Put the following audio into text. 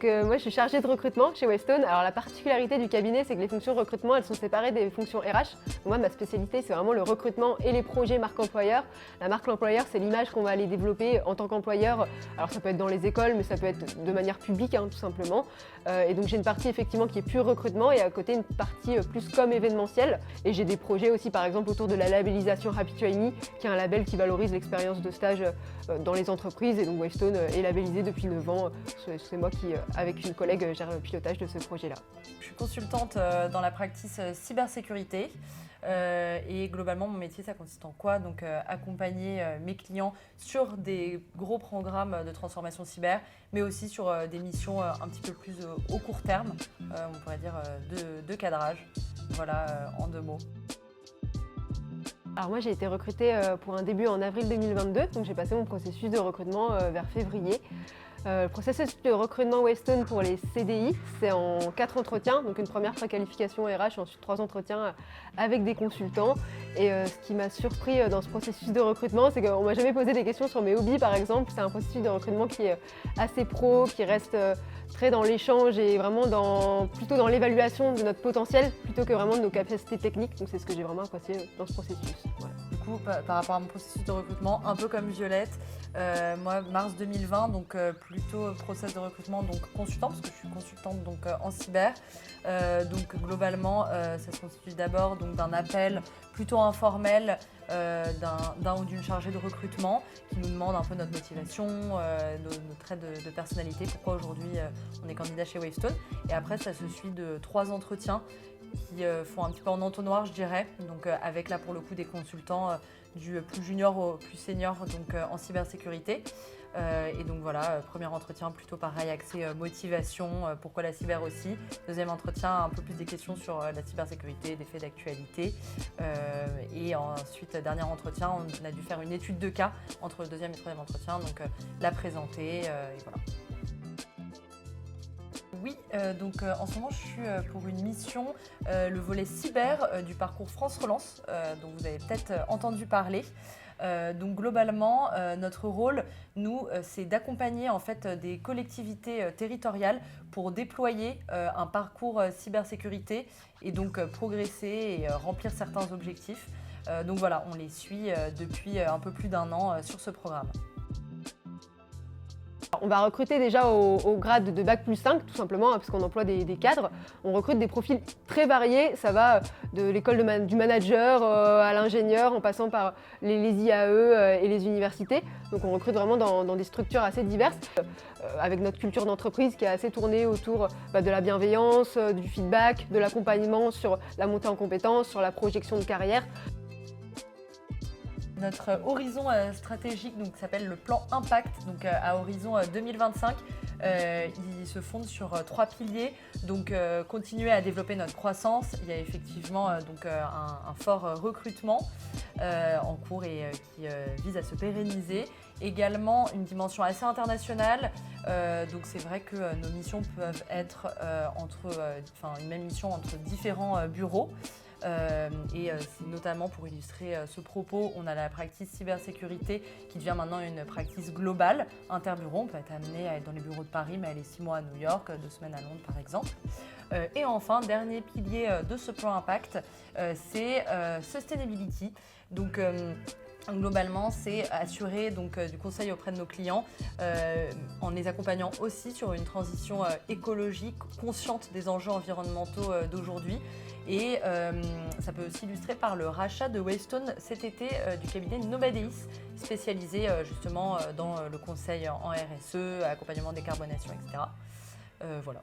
moi je suis chargée de recrutement chez Wavestone. Alors la particularité du cabinet, c'est que les fonctions recrutement, elles sont séparées des fonctions RH. Donc, moi ma spécialité, c'est vraiment le recrutement et les projets marque employeur. La marque employeur, c'est l'image qu'on va aller développer en tant qu'employeur. Alors ça peut être dans les écoles, mais ça peut être de manière publique, tout simplement. Et donc j'ai une partie effectivement qui est pure recrutement et à côté une partie plus comme événementielle. Et j'ai des projets aussi par exemple autour de la labellisation Happy Trainee, qui est un label qui valorise l'expérience de stage dans les entreprises. Et donc Wavestone est labellisé depuis 9 ans. C'est moi qui, avec une collègue, gère le pilotage de ce projet-là. Je suis consultante dans la practice cybersécurité. Et globalement, mon métier, ça consiste en quoi? Donc, accompagner mes clients sur des gros programmes de transformation cyber, mais aussi sur des missions un petit peu plus au court terme, on pourrait dire de cadrage. Voilà, en 2 mots. Alors moi j'ai été recrutée pour un début en avril 2022, donc j'ai passé mon processus de recrutement vers février. Le processus de recrutement Wavestone pour les CDI, c'est en 4 entretiens, donc une première préqualification RH, ensuite 3 entretiens avec des consultants. Et ce qui m'a surpris dans ce processus de recrutement, c'est qu'on ne m'a jamais posé des questions sur mes hobbies par exemple. C'est un processus de recrutement qui est assez pro, qui reste très dans l'échange et vraiment plutôt dans l'évaluation de notre potentiel plutôt que vraiment de nos capacités techniques. Donc c'est ce que j'ai vraiment apprécié dans ce processus. Voilà. Du coup, par rapport à mon processus de recrutement, un peu comme Violette, moi, mars 2020, donc plutôt process de recrutement, donc consultant, parce que je suis consultante donc, en cyber. Donc globalement, ça se constitue d'abord d'un appel plutôt informel d'un ou d'une chargée de recrutement qui nous demande un peu notre motivation, nos traits de personnalité, pourquoi aujourd'hui on est candidat chez Wavestone. Et après, ça se suit de 3 entretiens qui font un petit peu en entonnoir, je dirais, donc avec là pour le coup des consultants du plus junior au plus senior donc en cybersécurité. Et donc voilà, premier entretien plutôt pareil, axé motivation, pourquoi la cyber aussi. Deuxième entretien, un peu plus des questions sur la cybersécurité, des faits d'actualité. Et ensuite, dernier entretien, on a dû faire une étude de cas entre le deuxième et troisième entretien, donc la présenter et voilà. Oui, donc en ce moment je suis pour une mission, le volet cyber du parcours France Relance, dont vous avez peut-être entendu parler. Donc globalement, notre rôle, nous, c'est d'accompagner en fait des collectivités territoriales pour déployer un parcours cybersécurité et donc progresser et remplir certains objectifs. Donc voilà, on les suit depuis un peu plus d'1 an sur ce programme. On va recruter déjà au grade de Bac+5, tout simplement, parce qu'on emploie des cadres. On recrute des profils très variés, ça va de l'école du manager à l'ingénieur, en passant par les IAE et les universités. Donc on recrute vraiment dans des structures assez diverses, avec notre culture d'entreprise qui est assez tournée autour de la bienveillance, du feedback, de l'accompagnement sur la montée en compétences, sur la projection de carrière. Notre horizon stratégique s'appelle le plan Impact, donc à horizon 2025. Il se fonde sur 3 piliers. Donc continuer à développer notre croissance. Il y a effectivement un fort recrutement en cours et qui vise à se pérenniser. Également une dimension assez internationale. Donc c'est vrai que nos missions peuvent être une même mission entre différents bureaux. Et c'est notamment pour illustrer ce propos, on a la practice cybersécurité qui devient maintenant une practice globale, interbureau. On peut être amené à être dans les bureaux de Paris, mais aller 6 mois à New York, 2 semaines à Londres par exemple. Et enfin, dernier pilier de ce plan Impact, c'est Sustainability. Donc, globalement, c'est assurer du conseil auprès de nos clients en les accompagnant aussi sur une transition écologique, consciente des enjeux environnementaux d'aujourd'hui. Et ça peut s'illustrer par le rachat de Wavestone cet été du cabinet Novadeis, spécialisé justement dans le conseil en RSE, accompagnement décarbonation, etc. Voilà.